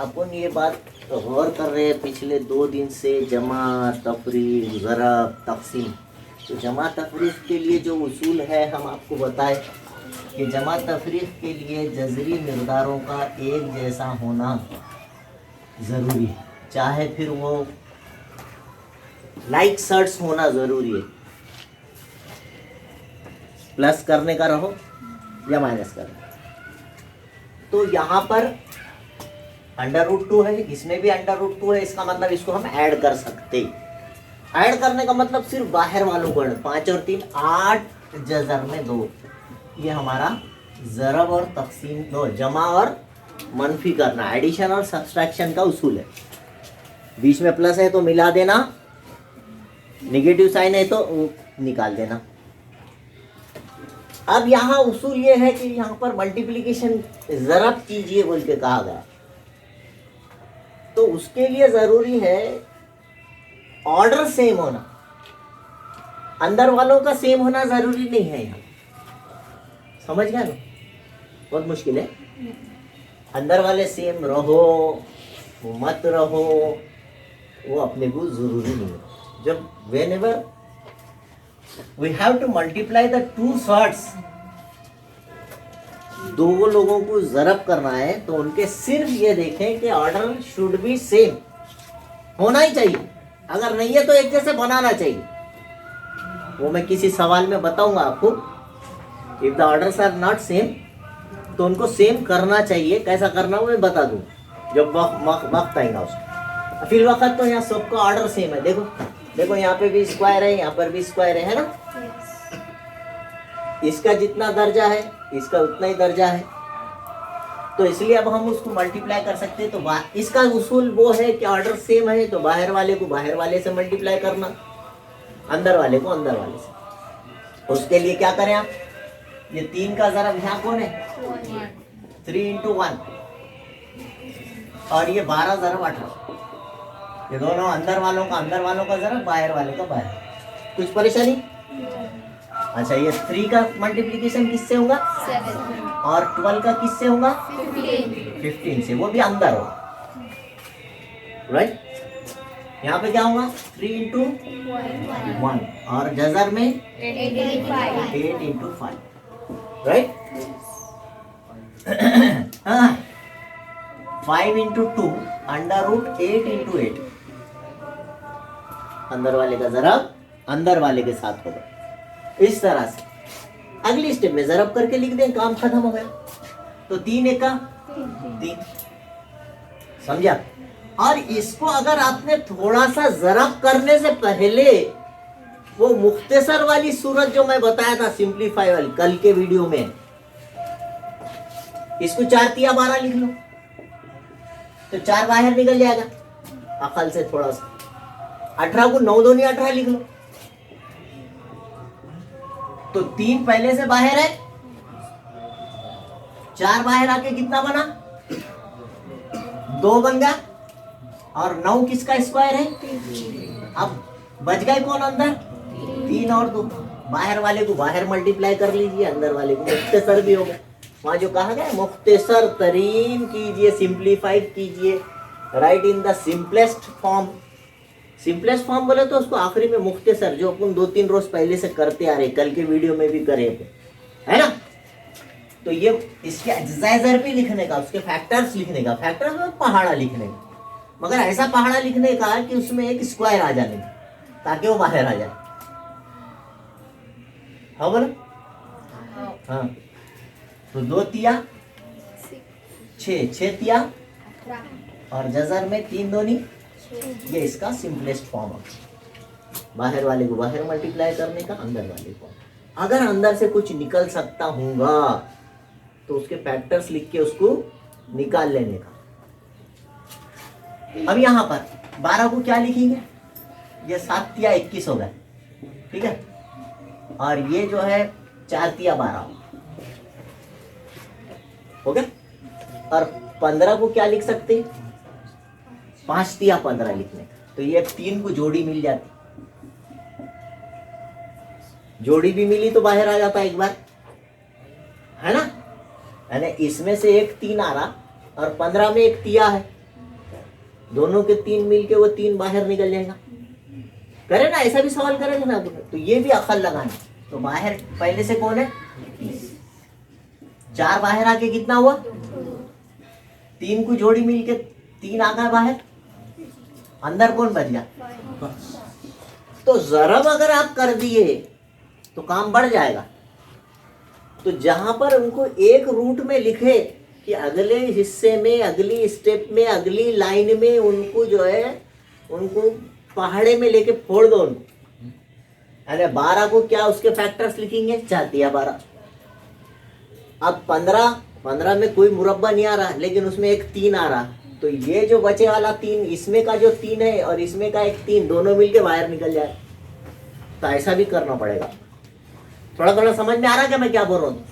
अपन ये बात गौर कर रहे हैं पिछले 2 दिन से, जमा तफरीक ज़रब तकसीम। तो जमा तफरीक के लिए जो उसूल है हम आपको बताएं कि जमा तफरीक के लिए जज़री मिक़दारों का एक जैसा होना ज़रूरी है, चाहे फिर वो लाइक शर्ट्स होना ज़रूरी है, प्लस करने का रहो या माइनस करने। तो यहाँ पर √2 है, इसमें भी √2 है, इसका मतलब इसको हम ऐड कर सकते। ऐड करने का मतलब सिर्फ बाहर वालों को 5 और 3 8 जज़र में 2, ये हमारा ज़रब और तकसीम, दो जमा और मनफी करना, एडिशन और सब्सट्रैक्शन का उसूल है। बीच में प्लस है तो मिला देना, नेगेटिव साइन है तो निकाल देना। अब यहाँ उसूल ये है कि यहाँ पर मल्टीप्लिकेशन ज़रब कीजिए बोल के कहा गया, तो उसके लिए जरूरी है ऑर्डर सेम होना। अंदर वालों का सेम होना जरूरी नहीं है यहाँ, समझ गया ना? बहुत मुश्किल है। अंदर वाले सेम रहो मत रहो वो अपने को जरूरी नहीं है। जब whenever we have to multiply the two shots, दो लोगों को ज़रब करना है तो उनके सिर्फ ये देखें कि ऑर्डर शुड बी सेम, होना ही चाहिए। अगर नहीं है तो एक जैसे बनाना चाहिए। वो मैं किसी सवाल में बताऊंगा आपको। If the orders are not same तो उनको सेम करना चाहिए। कैसा करना वो मैं बता दूँ जब वक्त आएगा उसका। फिर वक्त तो यहाँ सबका ऑर्डर सेम है। देखो देखो यहाँ पे भी स्क्वायर है, यहाँ पर भी स्क्वायर है ना। इसका जितना दर्जा है इसका उतना ही दर्जा है, तो इसलिए अब हम उसको मल्टीप्लाई कर सकते हैं। तो इसका उसूल वो है कि ऑर्डर सेम है तो बाहर वाले को बाहर वाले से मल्टीप्लाई करना, अंदर वाले को अंदर वाले से। उसके लिए क्या करें आप, ये 3 का ज़रब यहाँ कौन है 3 × 1 और ये 12 ज़रब 18, ये दोनों अंदर वालों का ज़रब बाहर वाले का बाहर। कुछ परेशानी? अच्छा, ये 3 का मल्टीप्लिकेशन किससे होगा 7 और 12 का किससे होगा 15 से, वो भी अंदर होगा, राइट। यहाँ पे क्या होगा 3 × 1 और जज़र में 8 × 5, राइट। 5 × 2 √8 × 8, अंदर वाले का ज़रब अंदर वाले के साथ होगा। इस तरह से अगली स्टेप में ज़रब करके लिख दें, काम खत्म हो गया। तो 3 × 3, समझा। और इसको अगर आपने थोड़ा सा ज़रब करने से पहले वो मुख्तसर वाली सूरत जो मैं बताया था, सिंप्लीफाई वाली, कल के वीडियो में, इसको 4 × 12 लिख लो तो 4 बाहर निकल जाएगा अकल से थोड़ा सा। 18 को 9 दूनी 18 लिख लो तो 3 पहले से बाहर है, 4 बाहर आके कितना बना 2 बन गया और 9 किसका स्क्वायर है। अब बच गए कौन अंदर 3 और 2, बाहर वाले को बाहर मल्टीप्लाई कर लीजिए, अंदर वाले को मुख्तसर भी हो गया। वहां जो कहा गया मुख्तसर तरीन कीजिए, सिंप्लीफाइड कीजिए, right in the simplest form. Simplest form बोले तो उसको आखिरी में मुख्तसर, जो अपन 2-3 रोज पहले से करते आ रहे, कल के वीडियो में भी करे है ना। तो ये इसके अज्जाइज़र भी लिखने का, उसके फैक्टर्स लिखने का, फैक्टर्स में पहाड़ा लिखने का, मगर ऐसा पहाड़ा लिखने का कि उसमें एक स्क्वायर आ जाने ताकि वो बाहर आ जाए। हाँ बोलो हाँ। तो 2 × 6, 6 × और जज़र में 3 दूनी, ये इसका सिंपलेस्ट फॉर्म है। बाहर वाले को बाहर मल्टीप्लाई करने का, अंदर वाले को। अगर अंदर से कुछ निकल सकता होगा तो उसके फैक्टर्स लिख के उसको निकाल लेने का। अब यहाँ पर 12 को क्या लिखेंगे, ये 7 × 21 होगा, ठीक है। और ये जो है 4 × 12 हो गया। और 15 को क्या लिख सकते, 5 × 15 लिखने। तो ये 3 को जोड़ी मिल जाती, जोड़ी भी मिली तो बाहर आ जाता एक बार, है ना। यानी इसमें से एक 3 आ रहा और 15 में एक तिया है दोनों के 3 मिलके वो 3 बाहर निकल जाएगा। करे ना, ऐसा भी सवाल करेंगे ना आपने, तो ये भी अकल लगाना। तो बाहर पहले से कौन है, 4 बाहर आके कितना हुआ, 3 को जोड़ी मिलके 3 आ गया बाहर, अंदर कौन बच गया। तो जरब अगर आप कर दिए तो काम बढ़ जाएगा। तो जहां पर उनको एक रूट में लिखे कि अगले हिस्से में, अगली स्टेप में, अगली लाइन में उनको जो है, उनको पहाड़े में लेके फोड़ दो उनको। अरे 12 को क्या उसके फैक्टर्स लिखेंगे, 4 दिया 12। अब 15 में कोई मुरब्बा नहीं आ रहा, लेकिन उसमें एक 3 आ रहा, तो ये जो बचे वाला 3, इसमें का जो 3 है और इसमें का एक 3, दोनों मिलके बाहर निकल जाए। तो ऐसा भी करना पड़ेगा। थोड़ा थोड़ा समझ में आ रहा है क्या मैं क्या बोल रहा हूँ।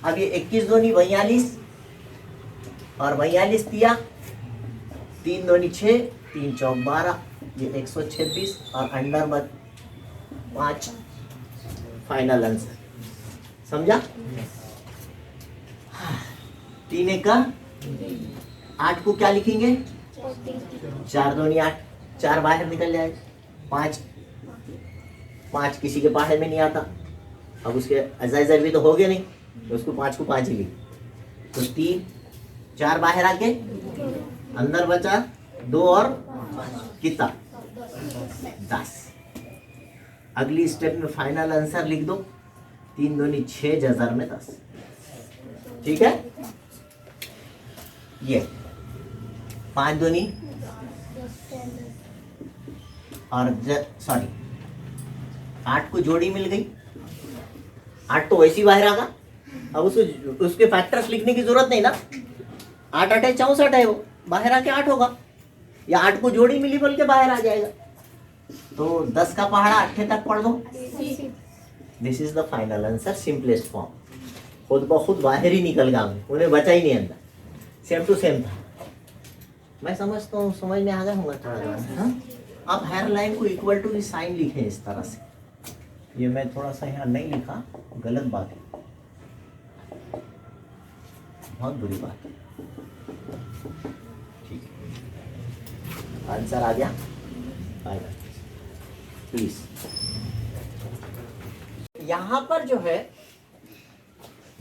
अब ये 21 दूनी 42 और 42 दिया, 3 दूनी 6, 3 चौक 12, ये 126 और अंडर मत 5 फाइनल आंसर। समझा। 3 एक का 8 को क्या लिखेंगे, 4 दूनी 8, 4 बाहर निकल जाए, 5 किसी के पहाड़े में नहीं आता। अब उसके अजाइजर भी तो हो गए नहीं, तो उसको 5 को 5 ही लिख। तो 3 4 बाहर आके अंदर बचा 2 और 5, कितना 10। अगली स्टेप में फाइनल आंसर लिख दो, 3 दूनी 6 जजर में 10। ठीक है। ये 5 दूनी और सॉरी 8 को जोड़ी मिल गई, 8 तो वैसी बाहर आगा। अब उसके फैक्टर्स लिखने की जरूरत नहीं ना, 8 8 है 64 है, वो बाहर आके 8 होगा, या 8 को जोड़ी मिली बोल के बाहर आ जाएगा। तो 10 का पहाड़ा 8 तक पढ़ दो। This is the final answer, simplest form. खुद ब खुद बाहर ही निकल गया, उन्हें बचा ही नहीं अंदर, सेम टू सेम था। मैं समझता हूँ समझ में आ गया होगा थोड़ा। आप हेयर लाइन को इक्वल टू साइन लिखें इस तरह से। ये मैं थोड़ा सा यहाँ नहीं लिखा, गलत बात है, बहुत बुरी बात है। ठीक है, आंसर आ गया, आएगा प्लीज। यहाँ पर जो है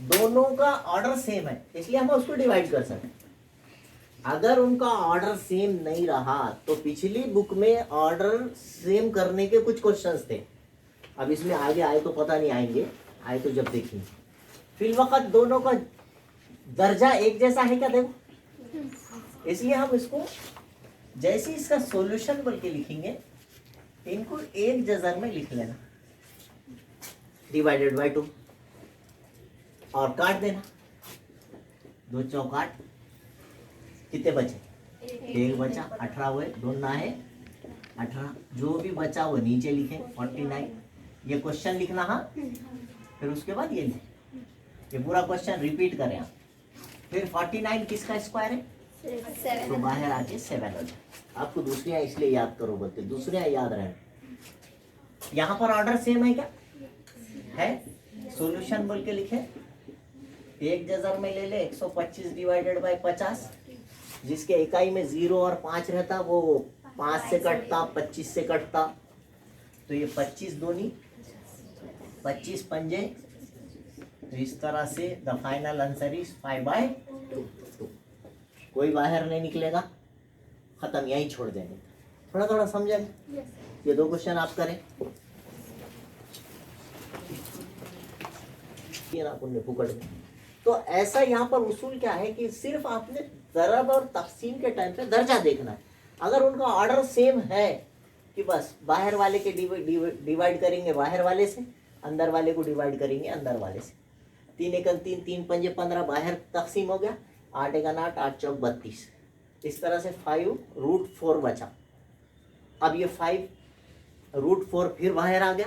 दोनों का ऑर्डर सेम है, इसलिए हम उसको डिवाइड कर सकते हैं। अगर उनका ऑर्डर सेम नहीं रहा तो पिछली बुक में ऑर्डर सेम करने के कुछ क्वेश्चंस थे। अब इसमें आगे आए तो पता नहीं आएंगे, आए तो जब देखेंगे। फिल वक्त दोनों का दर्जा एक जैसा है क्या, देखो। इसलिए हम इसको जैसे इसका सॉल्यूशन बोल के लिखेंगे, इनको एक जजर में लिख लेना, डिवाइडेड बाय 2 और काट देना। 2 चौक 8, कितने बचे, 1 बचा, 18 हुए, 2 ना है 18, जो भी बचा वो नीचे लिखे 49। ये क्वेश्चन लिखना, हाँ। फिर उसके बाद ये लिखे, ये पूरा क्वेश्चन रिपीट करें आप। फिर 49 किसका स्क्वायर है, तो बाहर आके 7 हो जाए। आपको दूसरियां इसलिए याद करो बोलते, दूसरियां याद रहे। यहाँ पर ऑर्डर सेम है क्या, है। सॉल्यूशन बोल के लिखे, एक जजर में ले ले 125 डिवाइडेड बाय 50, जिसके इकाई में 0 और 5 रहता, वो 5 से कटता, 25 से कटता। तो ये 25 दूनी 25 पंजे, तो इस तरह से द फाइनल आंसर इज 5/2। कोई बाहर नहीं निकलेगा, खत्म, यहीं छोड़ देंगे। थोड़ा थोड़ा समझेंगे। ये 2 क्वेश्चन आप करें, ये ना पुण्य फुकड़ में। तो ऐसा यहाँ पर उसूल क्या है कि सिर्फ आपने ज़रब और तक़सीम के टाइम पे दर्जा देखना है। अगर उनका ऑर्डर सेम है कि बस बाहर वाले के डिवाइड करेंगे बाहर वाले से, अंदर वाले को डिवाइड करेंगे अंदर वाले से। 3 एकल 3, 3 पंजे 15, बाहर तक़सीम हो गया, 8 एकल 8, 8 चौक 32। इस तरह से 5√4 बचा। अब ये 5√4 फिर बाहर आ गया,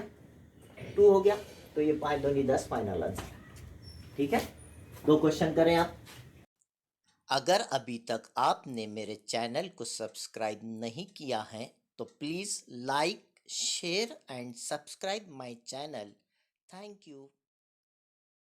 2 हो गया, तो ये 5 दूनी 10 फाइनल आंसर। ठीक है, 2 क्वेश्चन करें आप। अगर अभी तक आपने मेरे चैनल को सब्सक्राइब नहीं किया है तो please like, share and subscribe my channel. Thank you.